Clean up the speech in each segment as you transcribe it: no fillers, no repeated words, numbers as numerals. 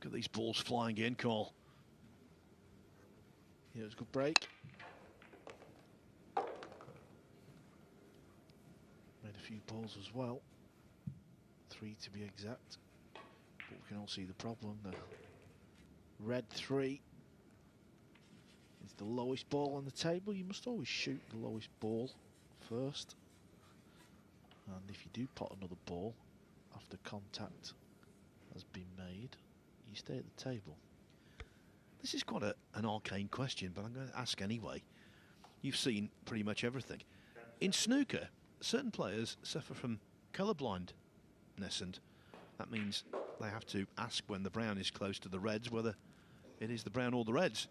Look at these balls flying in, Carl. Yeah, it was a good break. Made a few balls as well. 3 to be exact. But we can all see the problem. The red 3 is the lowest ball on the table. You must always shoot the lowest ball first. And if you do pot another ball after contact has been made, you stay at the table. This is quite an arcane question, but I'm going to ask anyway. You've seen pretty much everything. In snooker, certain players suffer from colourblindness, and that means they have to ask when the brown is close to the reds whether it is the brown or the reds.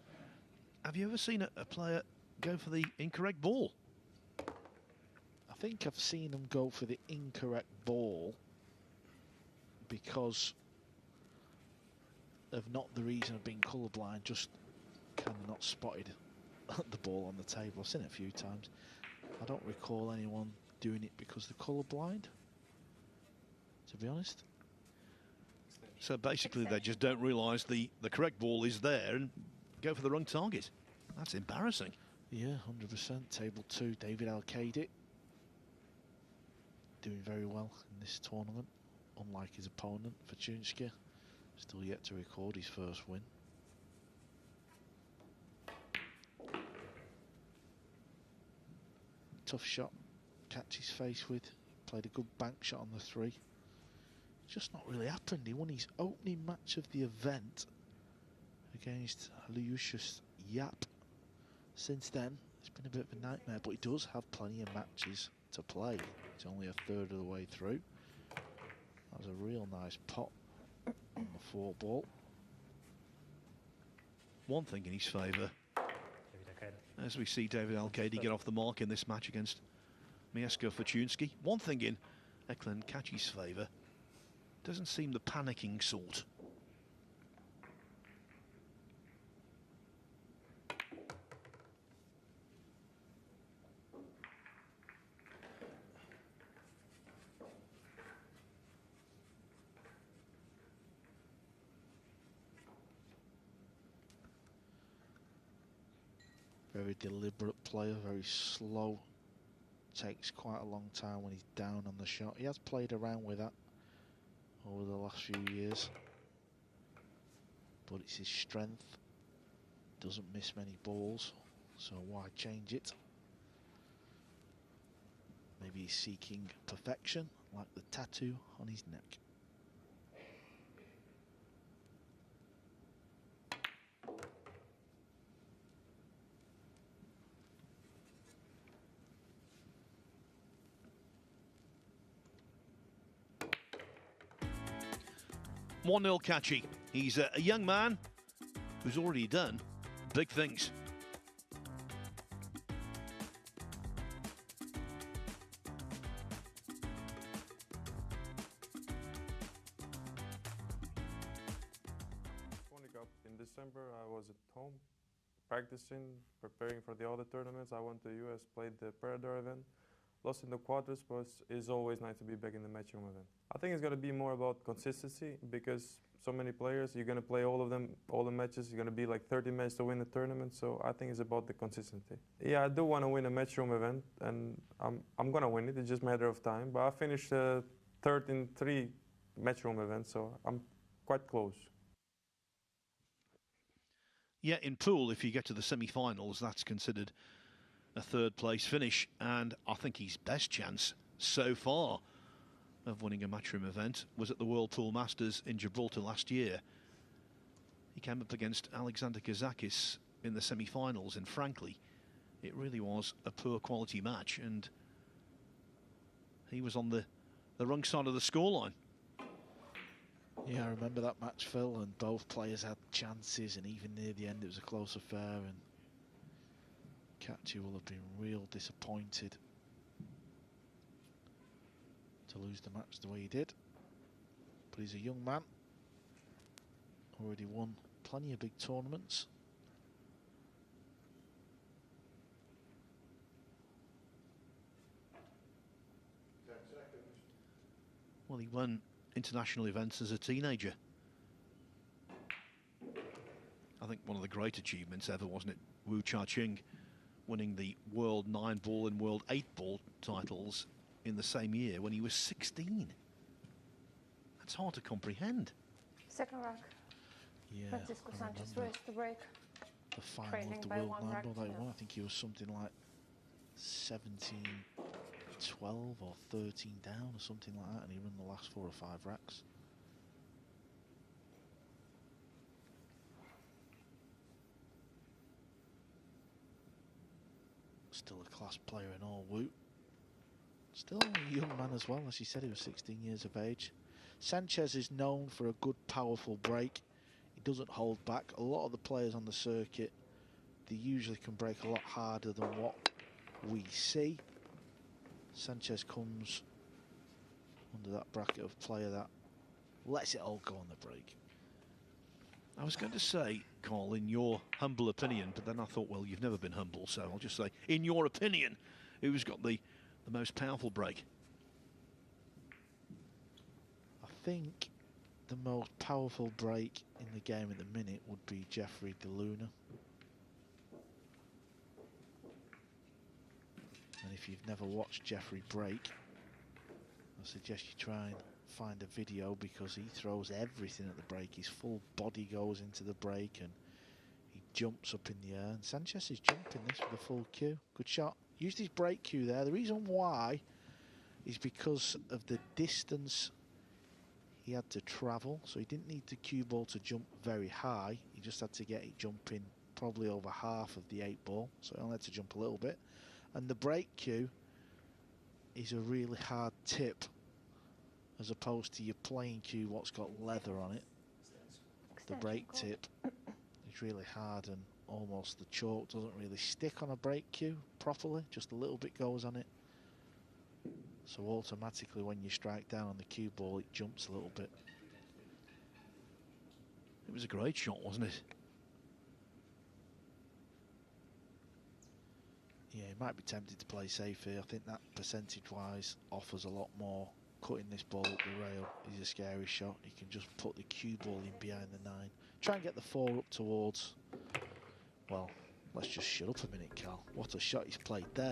Have you ever seen a player go for the incorrect ball? I think I've seen them go for the incorrect ball because of not the reason of being colourblind, just kind of not spotted the ball on the table. I've seen it a few times. I don't recall anyone doing it because they're colourblind, to be honest. So basically they just don't realise the correct ball is there and go for the wrong target. That's embarrassing. Yeah, 100%. Table 2, David Al-Qaedi. Doing very well in this tournament, unlike his opponent, Fortunski. Still yet to record his first win. Tough shot, Kaci's face with. Played a good bank shot on the 3. Just not really happened. He won his opening match of the event against Lucius Yap. Since then, it's been a bit of a nightmare, but he does have plenty of matches to play. He's only a third of the way through. That was a real nice pot on the 4 ball. One thing in his favour, as we see David Al-Qaedi get off the mark in this match against Mieszko Fortunski. One thing in Eklent Kaci's favour, doesn't seem the panicking sort. Very deliberate player, very slow. Takes quite a long time when he's down on the shot. He has played around with that over the last few years, but it's his strength. Doesn't miss many balls, so why change it? Maybe he's seeking perfection, like the tattoo on his neck. One 0 Kaci. He's a young man who's already done big things. Cup in December, I was at home practicing, preparing for the other tournaments. I went to the US, played the Parador event, lost in the quarters, but it's always nice to be back in the matchroom event. I think it's going to be more about consistency because so many players, you're going to play all of them, all the matches. You're going to be like 30 matches to win the tournament. So I think it's about the consistency. Yeah, I do want to win a matchroom event, and I'm going to win it. It's just a matter of time. But I finished third in 3 matchroom events, so I'm quite close. Yeah, in pool, if you get to the semi-finals, that's considered a third-place finish. And I think his best chance so far of winning a matchroom event was at the World Pool Masters in Gibraltar last year. He came up against Alexander Kazakis in the semi-finals, and frankly, it really was a poor quality match, and he was on the wrong side of the scoreline. Yeah, I remember that match, Phil, and both players had chances, and even near the end it was a close affair, and Kaci will have been real disappointed to lose the match the way he did. But he's a young man, already won plenty of big tournaments. Well, he won international events as a teenager. I think one of the great achievements ever, wasn't it? Wu Cha-Ching winning the World 9-ball and World 8-ball titles in the same year when he was 16. That's hard to comprehend. Second rack. Yeah, Francisco I Sanchez remember Ruiz, the break. the final Trailing of the by World one rack 9-ball to that he nil. won. I think he was something like 17, 12 or 13 down or something like that, and he won the last 4 or 5 racks. Still a class player in all, Wu. Still a young man as well, as you said, he was 16 years of age. Sanchez is known for a good, powerful break. He doesn't hold back. A lot of the players on the circuit, they usually can break a lot harder than what we see. Sanchez comes under that bracket of player that lets it all go on the break. I was going to say, Carl, in your humble opinion, but then I thought, well, you've never been humble, so I'll just say, in your opinion, who's got the most powerful break? I think the most powerful break in the game at the minute would be Jeffrey De Luna. And if you've never watched Jeffrey break, I suggest you try and find a video, because he throws everything at the break. His full body goes into the break and he jumps up in the air. And Sanchez is jumping this with a full cue. Good shot. Used his break cue there. The reason why is because of the distance he had to travel. So he didn't need the cue ball to jump very high. He just had to get it jumping probably over half of the 8-ball. So he only had to jump a little bit. And the break cue is a really hard tip, as opposed to your playing cue, what's got leather on it. The break tip is really hard, and almost the chalk doesn't really stick on a break cue properly, just a little bit goes on it. So automatically when you strike down on the cue ball, it jumps a little bit. It was a great shot, wasn't it? Yeah, he might be tempted to play safe here. I think that percentage-wise offers a lot more. Cutting this ball up the rail is a scary shot. He can just put the cue ball in behind the 9. Try and get the 4 up towards... Well, let's just shut up a minute, Cal. What a shot he's played there.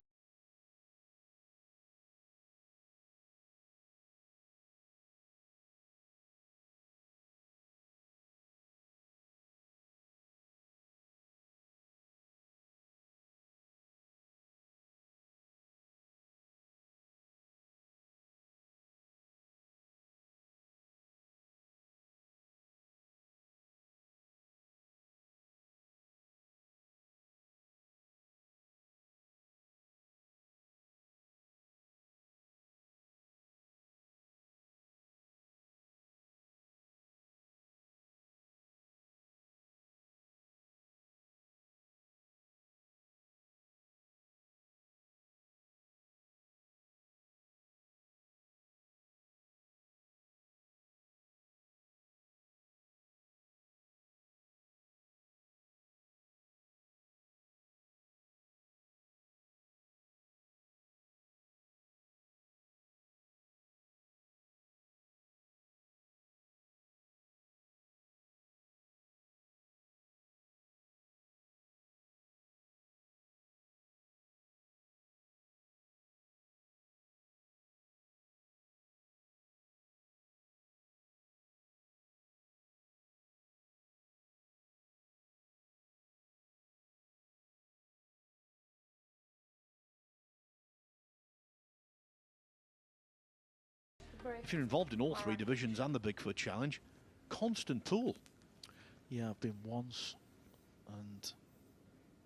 If you're involved in all 3 divisions and the Bigfoot Challenge, constant pool. Yeah, I've been once, and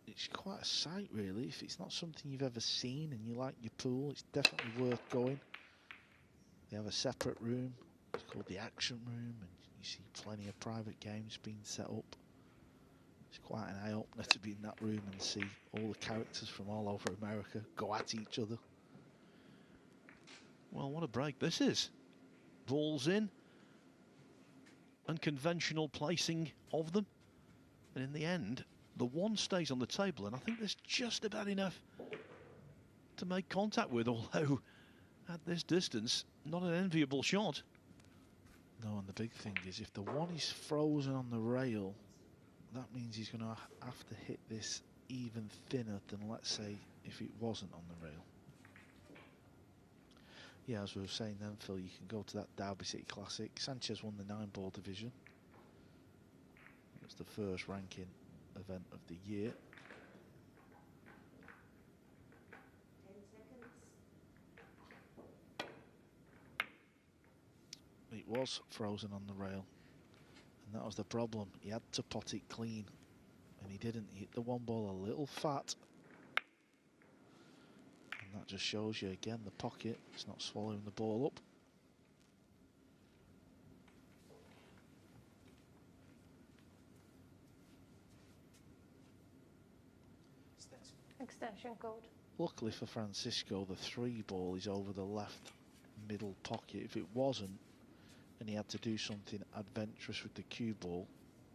it's quite a sight really. If it's not something you've ever seen and you like your pool, it's definitely worth going. They have a separate room, it's called the action room, and you see plenty of private games being set up. It's quite an eye-opener to be in that room and see all the characters from all over America go at each other. Well, what a break this is. Balls in, unconventional placing of them, and in the end the 1 stays on the table, and I think there's just about enough to make contact with, although at this distance not an enviable shot. No, and the big thing is if the 1 is frozen on the rail, that means he's going to have to hit this even thinner than, let's say, if it wasn't on the rail. Yeah, as we were saying then, Phil, you can go to that Derby City Classic. Sanchez won the Nineball division. It was the first ranking event of the year. 10 seconds. It was frozen on the rail, and that was the problem. He had to pot it clean, and he didn't. He hit the one ball a little fat. And that just shows you again the pocket. It's not swallowing the ball up. Extension code. Luckily for Francisco, the 3 ball is over the left middle pocket. If it wasn't, and he had to do something adventurous with the cue ball,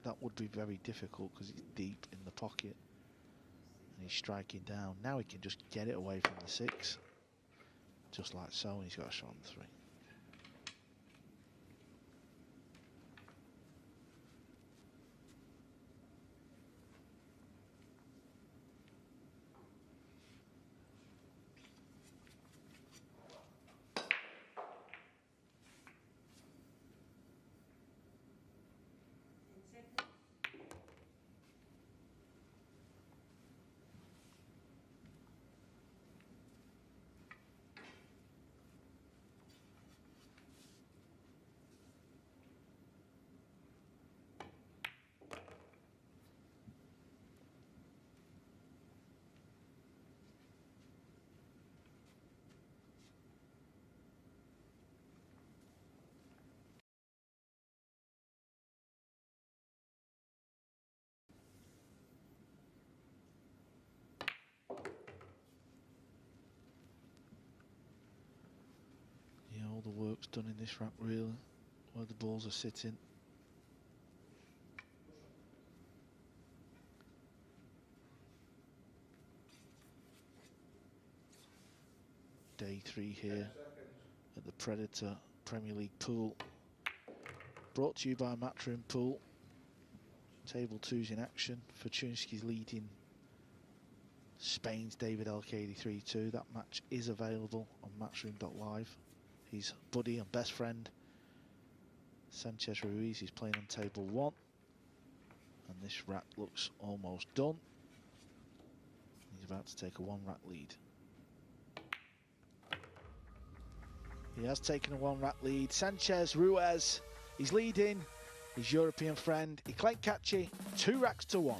that would be very difficult because it's deep in the pocket. And he's striking down. Now he can just get it away from the 6. Just like so, and he's got a shot on the 3. Yeah, all the work's done in this rack really, where the balls are sitting. Day 3 here at the Predator Premier League pool. Brought to you by Matchroom Pool. Table 2's in action. Fortunski's leading Spain's David Elkady 3-2. That match is available on matchroom.live. His buddy and best friend Sanchez Ruiz is playing on table 1. And this rack looks almost done. He's about to take a 1-rack lead. He has taken a 1-rack lead. Sanchez Ruiz, he's leading his European friend Eklent Kaci 2 racks to 1.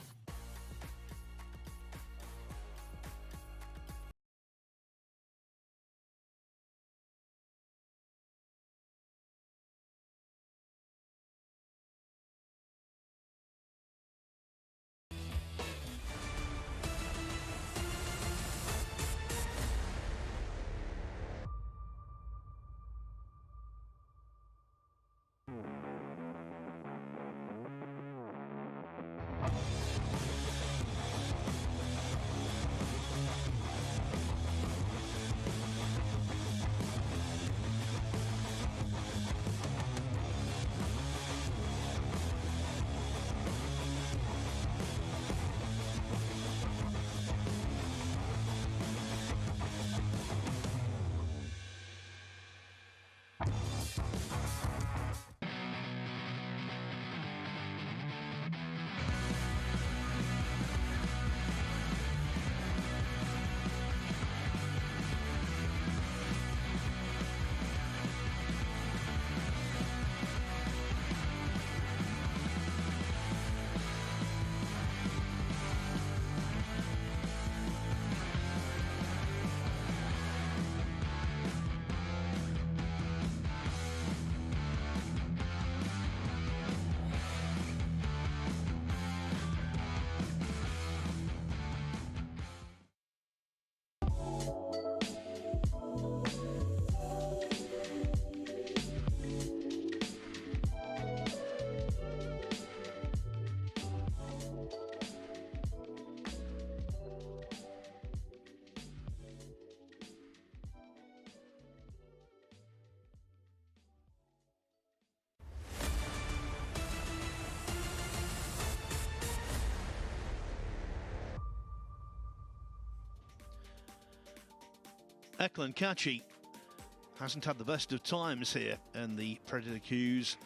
Eklent Kaci hasn't had the best of times here in the Predator Q's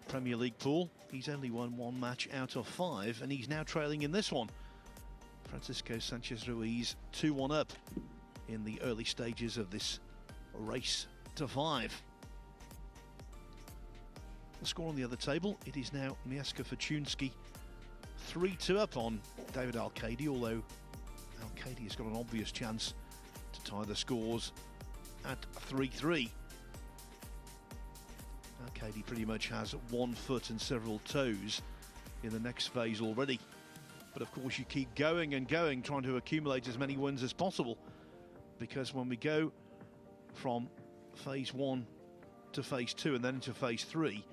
Premier League pool. He's only won 1 match out of 5, and he's now trailing in this one. Francisco Sanchez Ruiz 2-1 up in the early stages of this race to 5. The score on the other table, it is now Mieszko Fortunski 3-2 up on David Al-Kaidi, although Al-Kaidi has got an obvious chance to tie the scores at 3-3. Al-Kaidi pretty much has 1 foot and several toes in the next phase already. But of course you keep going and going, trying to accumulate as many wins as possible, because when we go from phase 1 to phase 2 and then into phase 3,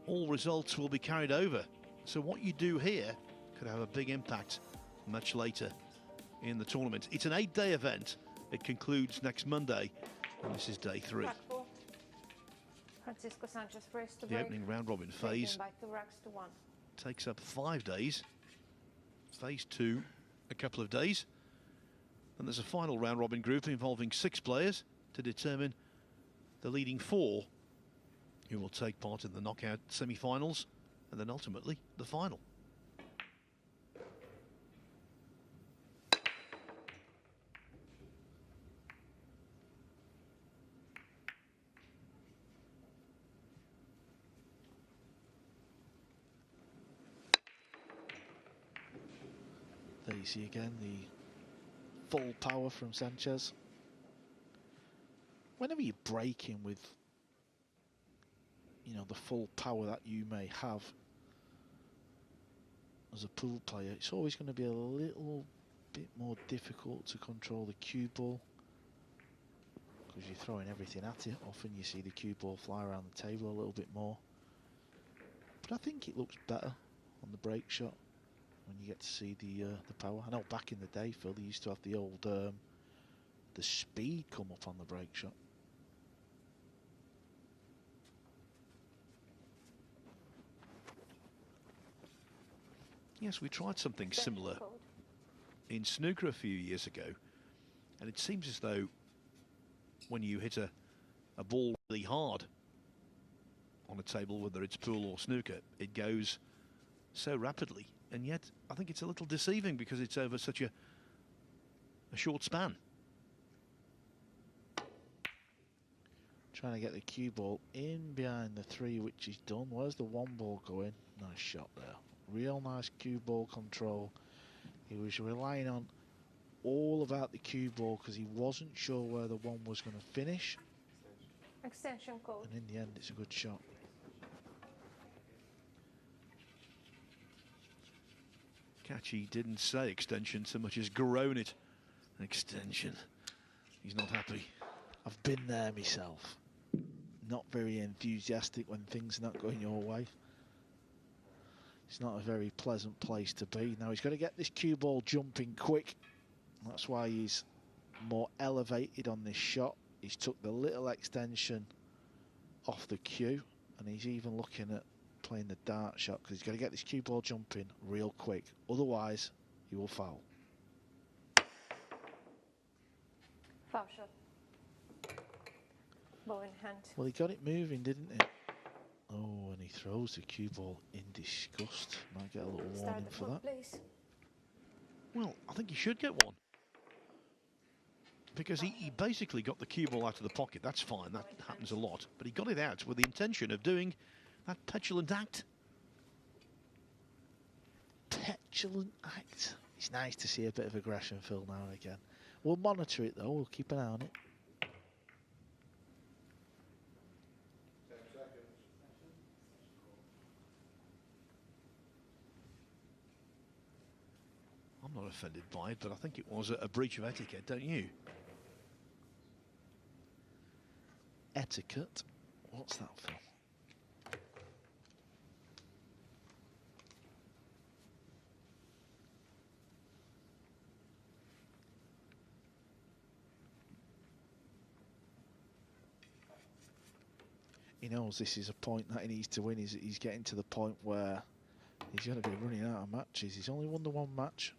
all results will be carried over. So what you do here could have a big impact much later in the tournament. It's an 8-day event. It concludes next Monday, and this is day 3. Francisco Sanchez Ruiz to The opening round robin phase takes up 5 days. Phase 2, a couple of days. And there's a final round robin group involving 6 players to determine the leading 4 who will take part in the knockout semi-finals and then ultimately the final. There you see again the full power from Sanchez. Whenever you're breaking with, you know, the full power that you may have as a pool player, it's always going to be a little bit more difficult to control the cue ball, because you're throwing everything at it. Often you see the cue ball fly around the table a little bit more. But I think it looks better on the break shot when you get to see the power. I know back in the day, Phil, they used to have the old the speed come up on the break shot. Yes, we tried something similar in snooker a few years ago, and it seems as though when you hit a ball really hard on a table, whether it's pool or snooker, it goes so rapidly, and yet I think it's a little deceiving because it's over such a short span. Trying to get the cue ball in behind the 3, which is done. Where's the 1 ball going? Nice shot there. Real nice cue ball control. He was relying on all about the cue ball because he wasn't sure where the 1 was going to finish. Extension code. And in the end, it's a good shot. Kaci didn't say extension so much as groan it. Extension. He's not happy. I've been there myself. Not very enthusiastic when things are not going your way. It's not a very pleasant place to be. Now he's got to get this cue ball jumping quick. That's why he's more elevated on this shot. He's took the little extension off the cue, and he's even looking at playing the dart shot because he's got to get this cue ball jumping real quick. Otherwise, he will foul. Foul shot. Ball in hand. Well, he got it moving, didn't he? Oh, and he throws the cue ball in disgust. Might get a little warning for that. Please. Well, I think he should get one. Because he basically got the cue ball out of the pocket. That's fine, that happens a lot. But he got it out with the intention of doing that petulant act. Petulant act. It's nice to see a bit of aggression, Phil, now and again. We'll monitor it, though. We'll keep an eye on it. I'm not offended by it, but I think it was a breach of etiquette, don't you? Etiquette? What's that, Phil? He knows this is a point that he needs to win. He's getting to the point where he's going to be running out of matches. He's only won the 1 match.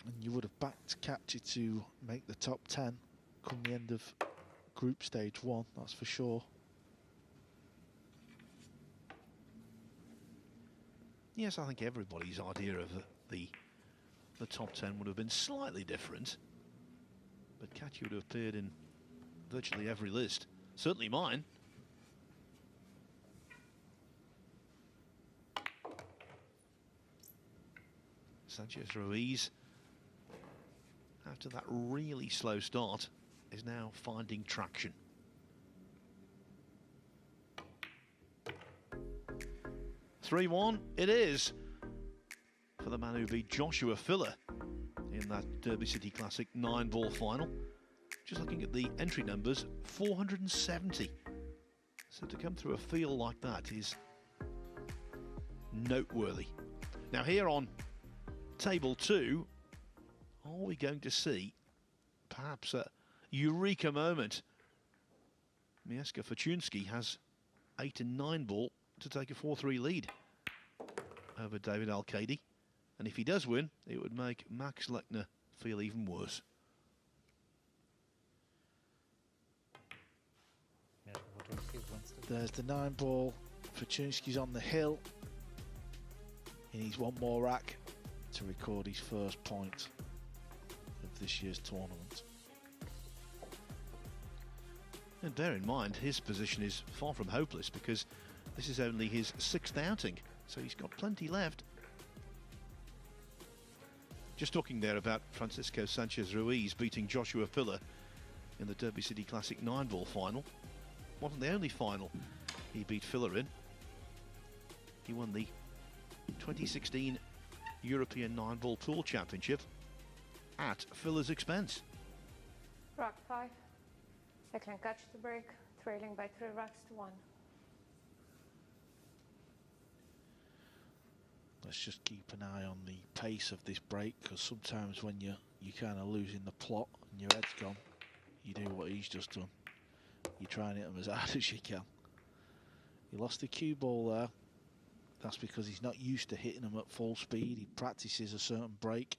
And you would have backed Kaci to make the top 10 come the end of group stage 1, that's for sure. Yes, I think everybody's idea of the top 10 would have been slightly different, but Kaci would have appeared in virtually every list, certainly mine. Sanchez Ruiz, after that really slow start, is now finding traction. "3-1" it is for the man who beat Joshua Filler in that Derby City Classic 9-ball final. Just looking at the entry numbers, 470. So to come through a field like that is noteworthy. Now here on table 2, are we going to see perhaps a eureka moment? Mieszko Fortunski has 8 and 9 ball to take a 4-3 lead over David Al-Kaidi. And if he does win, it would make Max Lechner feel even worse. There's the 9-ball. Fortunski's on the hill. He needs one more rack to record his first point of this year's tournament. And bear in mind, his position is far from hopeless because this is only his 6th outing, so he's got plenty left. Just talking there about Francisco Sanchez Ruiz beating Joshua Filler in the Derby City Classic 9-ball final. Wasn't the only final he beat Filler in. He won the 2016 European 9-ball Pool Championship at Filler's expense. Rack 5. Eklent Kaci to break, trailing by 3 racks to 1. Let's just keep an eye on the pace of this break, because sometimes when you're kind of losing the plot and your head's gone, you do what he's just done. You try and hit them as hard as you can. He lost the cue ball there. That's because he's not used to hitting them at full speed. He practices a certain break.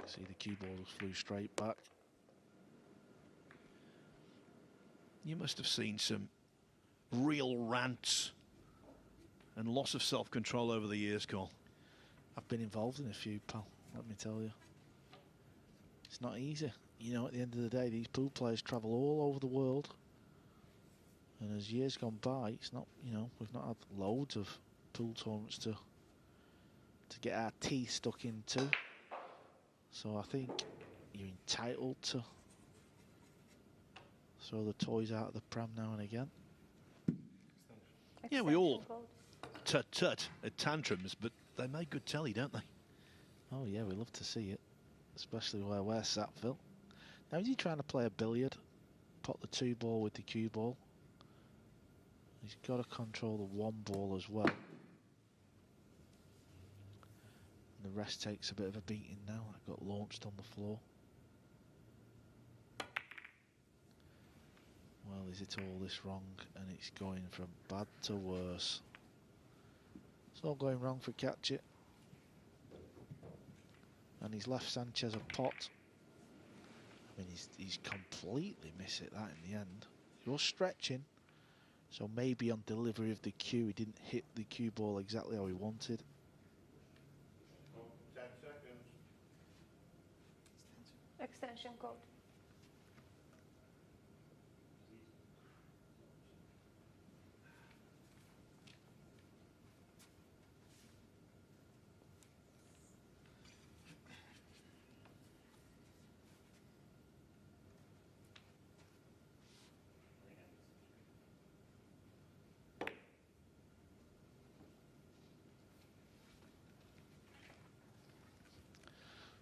See, the cue ball just flew straight back. You must have seen some real rants and loss of self-control over the years, Cole. I've been involved in a few, pal, let me tell you. It's not easy. You know, at the end of the day, these pool players travel all over the world. And as years gone by, it's not, you know, we've not had loads of pool tournaments to get our teeth stuck into. So I think you're entitled to throw the toys out of the pram now and again. Yeah, we all tut-tut at tantrums, but they make good telly, don't they? Oh yeah, we love to see it, especially where we're sat, Phil. Now is he trying to play a billiard? Pot the 2 ball with the cue ball. He's got to control the 1 ball as well. And the rest takes a bit of a beating now. That got launched on the floor. Well, is it all this wrong? And it's going from bad to worse. It's all going wrong for Kaci. And he's left Sanchez a pot. I mean, he's completely missed it, that in the end. He was stretching, so maybe on delivery of the cue, he didn't hit the cue ball exactly how he wanted. 10 seconds. Extension code.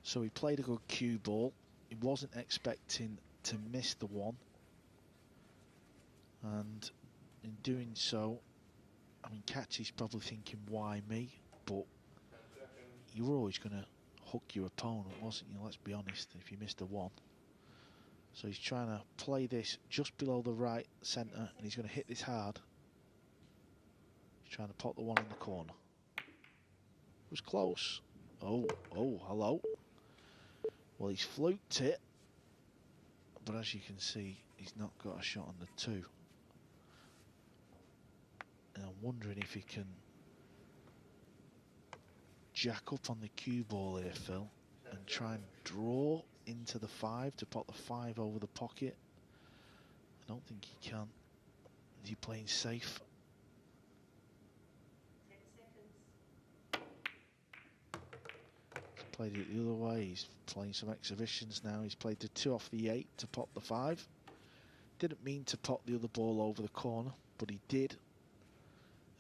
So he played a good cue ball. He wasn't expecting to miss the 1. And in doing so, I mean, Kaci's probably thinking, why me? But you were always going to hook your opponent, wasn't you? Let's be honest, if you missed a 1. So he's trying to play this just below the right centre, and he's going to hit this hard. He's trying to pot the 1 in the corner. It was close. Oh, hello. Well, he's fluked it, but as you can see, he's not got a shot on the 2. And I'm wondering if he can jack up on the cue ball here, Phil, and try and draw into the 5 to pop the 5 over the pocket. I don't think he can. Is he playing safe? 10 seconds. He's played it the other way. He's playing some exhibitions now. He's played the 2 off the 8 to pop the 5. Didn't mean to pop the other ball over the corner, but he did.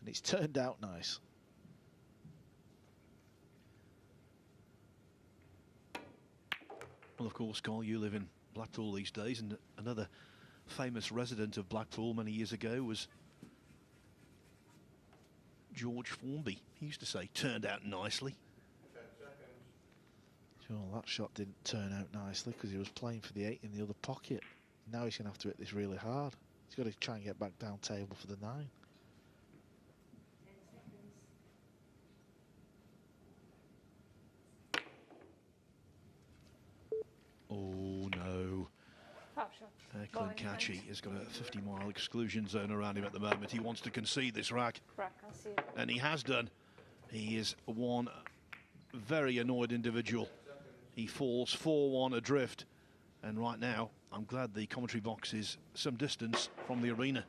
And it's turned out nice. Well, of course, Carl, you live in Blackpool these days, and another famous resident of Blackpool many years ago was George Formby. He used to say, turned out nicely. Sure, that shot didn't turn out nicely because he was playing for the 8 in the other pocket. Now he's going to have to hit this really hard. He's got to try and get back down table for the 9. 10 seconds. Oh, no. Half shot. Eklent Kaci has got a 50-mile exclusion zone around him at the moment. He wants to concede this rack, Rack conceded. and he has done. He is one very annoyed individual. He falls 4-1 adrift, and right now, I'm glad the commentary box is some distance from the arena.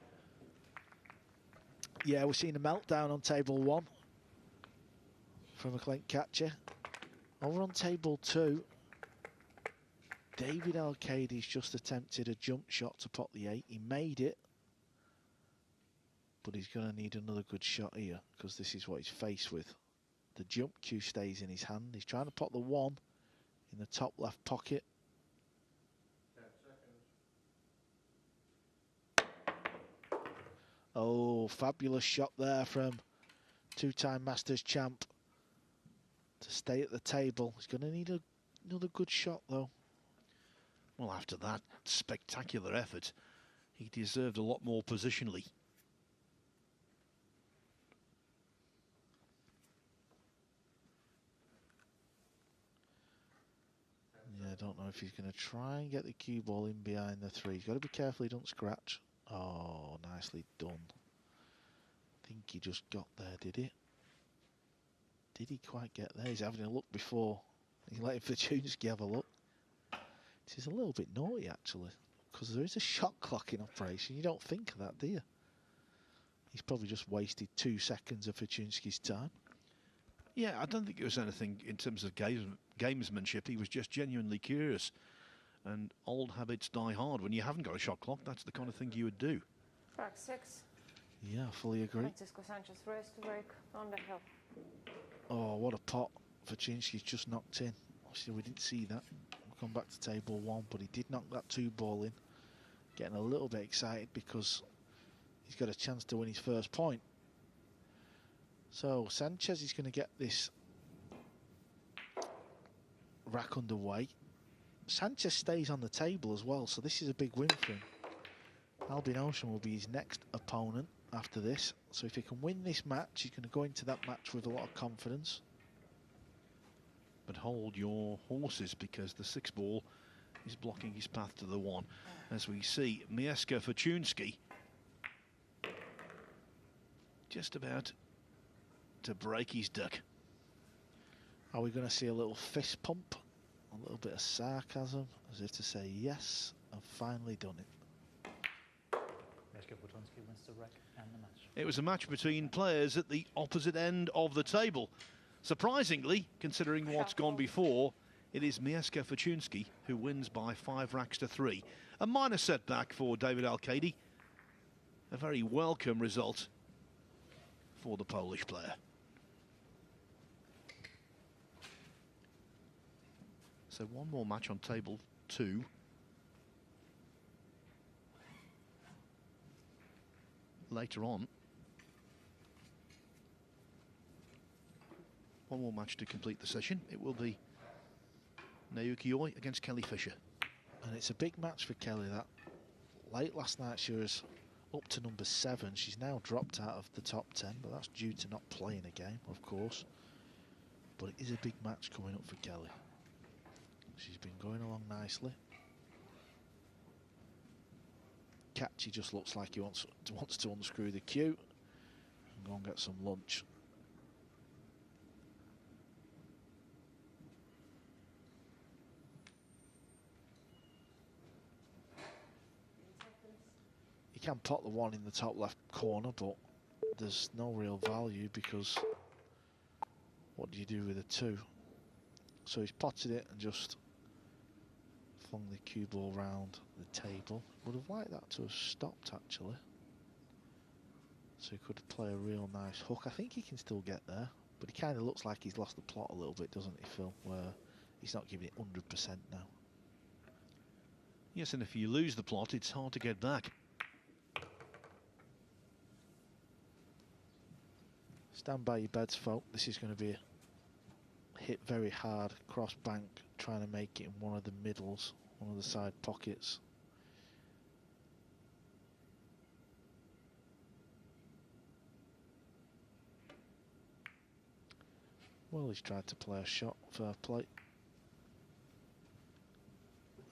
Yeah, we're seeing a meltdown on table 1 from Eklent Kaci. Over on table 2, David Al-Qaedi's just attempted a jump shot to pop the 8. He made it, but he's going to need another good shot here because this is what he's faced with. The jump cue stays in his hand. He's trying to pop the 1 in the top left pocket. 10 seconds. Oh, fabulous shot there from 2-time Masters champ to stay at the table. He's going to need another good shot though. Well, after that spectacular effort, he deserved a lot more positionally. Yeah, I don't know if he's going to try and get the cue ball in behind the 3. He's got to be careful he don't scratch. Oh, nicely done. I think he just got there, did he? Did he quite get there? He's having a look before. He's letting Fortunski have a look. It is a little bit naughty, actually, because there is a shot clock in operation. You don't think of that, do you? He's probably just wasted 2 seconds of Fortunski's time. Yeah, I don't think it was anything in terms of gamesmanship. He was just genuinely curious. And old habits die hard. When you haven't got a shot clock, that's the kind of thing you would do. Rack 6. Yeah, I fully agree. Francisco Sanchez Ruiz to break on the hill. Oh, what a pot. Fortunski's just knocked in. Obviously, we didn't see that. We'll come back to table 1, but he did knock that 2 ball in. Getting a little bit excited because he's got a chance to win his first point. So Sanchez is going to get this rack underway. Sanchez stays on the table as well, so this is a big win for him. Albin Ocean will be his next opponent after this. So if he can win this match, he's going to go into that match with a lot of confidence. But hold your horses, because the 6 ball is blocking his path to the 1. As we see, Mieszko Fortunski just about to break his duck. Are we going to see a little fist pump? A little bit of sarcasm, as if to say, yes, I've finally done it. Mieszko Fortunski wins the rack and the match. It was a match between players at the opposite end of the table. Surprisingly, considering what's gone before, it is Mieszko Fortunski who wins by 5 racks to 3. A minor setback for David Al-Qaedi. A very welcome result for the Polish player. So one more match on table 2. Later on. One more match to complete the session. It will be Naoki Oi against Kelly Fisher. And it's a big match for Kelly, that. Late last night she was up to number 7. She's now dropped out of the top 10, but that's due to not playing a game, of course. But it is a big match coming up for Kelly. She's been going along nicely. Kaci just looks like he wants to unscrew the cue and go and get some lunch. You can pot the one in the top left corner, but there's no real value because what do you do with a 2? So he's potted it and just flung the cue ball round the table. Would have liked that to have stopped actually. So he could play a real nice hook. I think he can still get there, but he kind of looks like he's lost the plot a little bit, doesn't he, Phil? Where he's not giving it 100% now. Yes, and if you lose the plot, it's hard to get back. Stand by your beds, folk. This is going to be hit very hard cross bank, trying to make it in one of the middles, one of the side pockets. Well, he's tried to play a shot, fair play.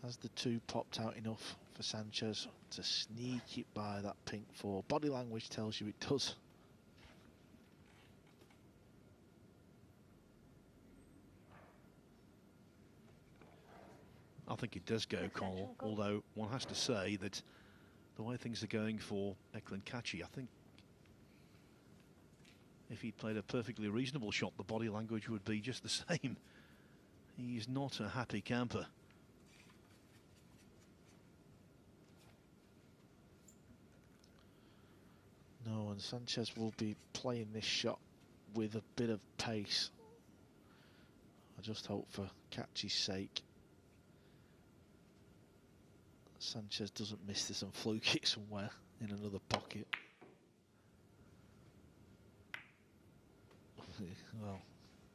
Has the 2 popped out enough for Sanchez to sneak it by that pink 4? Body language tells you it does. I think it does go, Cole, although one has to say that the way things are going for Eklent Kaci, I think if he'd played a perfectly reasonable shot, the body language would be just the same. He's not a happy camper. No, and Sanchez will be playing this shot with a bit of pace. I just hope for Kaci's sake Sanchez doesn't miss this and fluke it somewhere in another pocket. Well,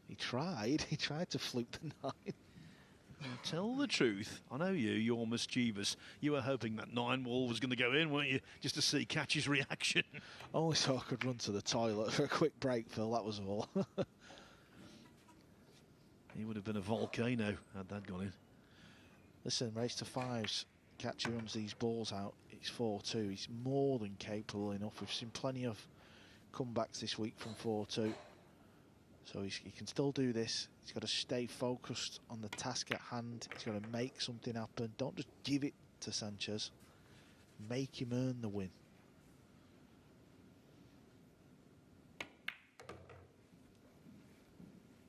he tried to fluke the 9. Now, tell the truth, I know you're mischievous. You were hoping that 9-ball was going to go in, weren't you? Just to see Kaci's reaction. Only so I could run to the toilet for a quick break, Phil, that was all. He would have been a volcano had that gone in. Listen, race to 5s. Kaci runs these balls out. It's 4-2. He's more than capable enough. We've seen plenty of comebacks this week from 4-2. So he can still do this. He's got to stay focused on the task at hand. He's got to make something happen. Don't just give it to Sanchez. Make him earn the win.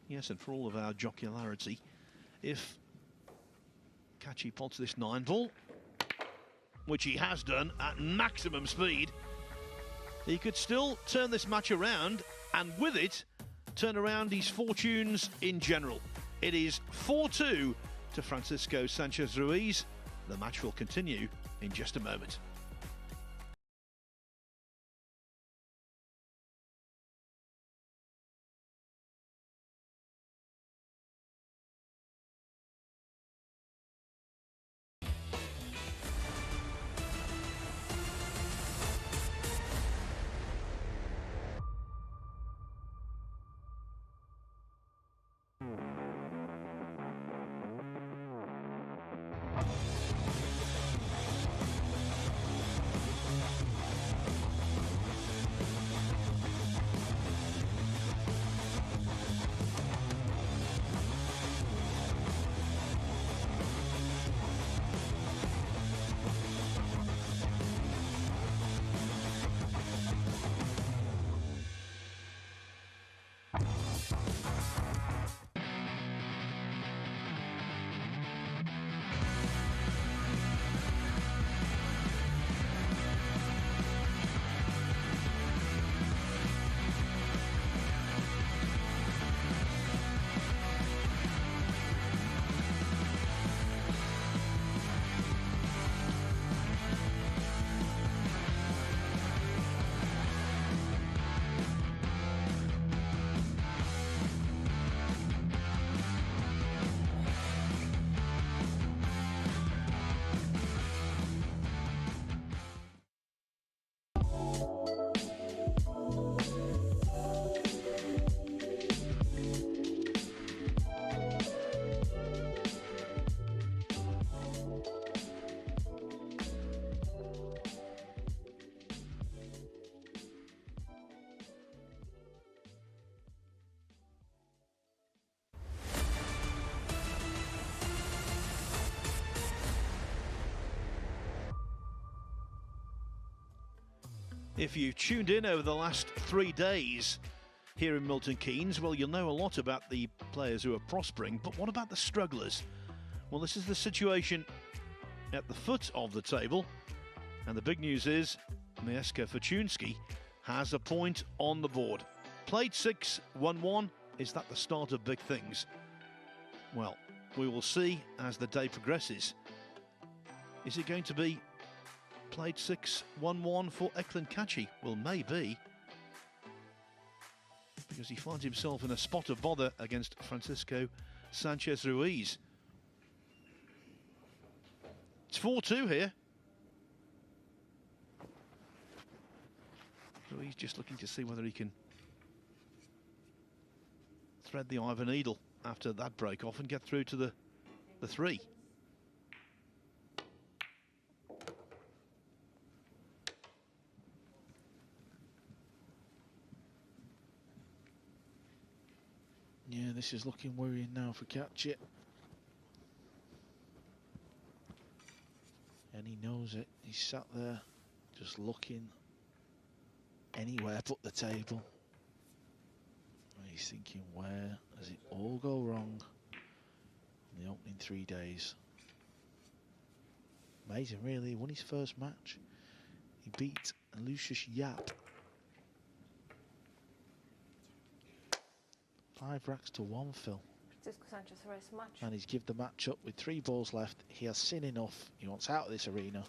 Yes, and for all of our jocularity, if Kaci pots this 9-ball, which he has done at maximum speed, he could still turn this match around, and with it, turn around his fortunes in general. It is 4-2 to Francisco Sanchez Ruiz. The match will continue in just a moment. If you've tuned in over the last 3 days here in Milton Keynes, well, you'll know a lot about the players who are prospering, but what about the strugglers? Well, this is the situation at the foot of the table, and the big news is Mieszko Fortunski has a point on the board. Played 6, won 1. Is that the start of big things? Well, we will see as the day progresses. Is it going to be played 6, won 1 for Eklent Kaci? Well, maybe, because he finds himself in a spot of bother against Francisco Sanchez Ruiz. It's 4-2 here. Ruiz just looking to see whether he can thread the eye of a needle after that break off and get through to the 3. Yeah, this is looking worrying now for Kaci. And he knows it. He's sat there just looking anywhere but the table. And he's thinking, where does it all go wrong in the opening 3 days? Amazing, really. He won his first match. He beat Lucius Yap 5 racks to 1, Phil. Francisco Sanchez Ruiz match. And he's give the match up with 3 balls left. He has seen enough. He wants out of this arena.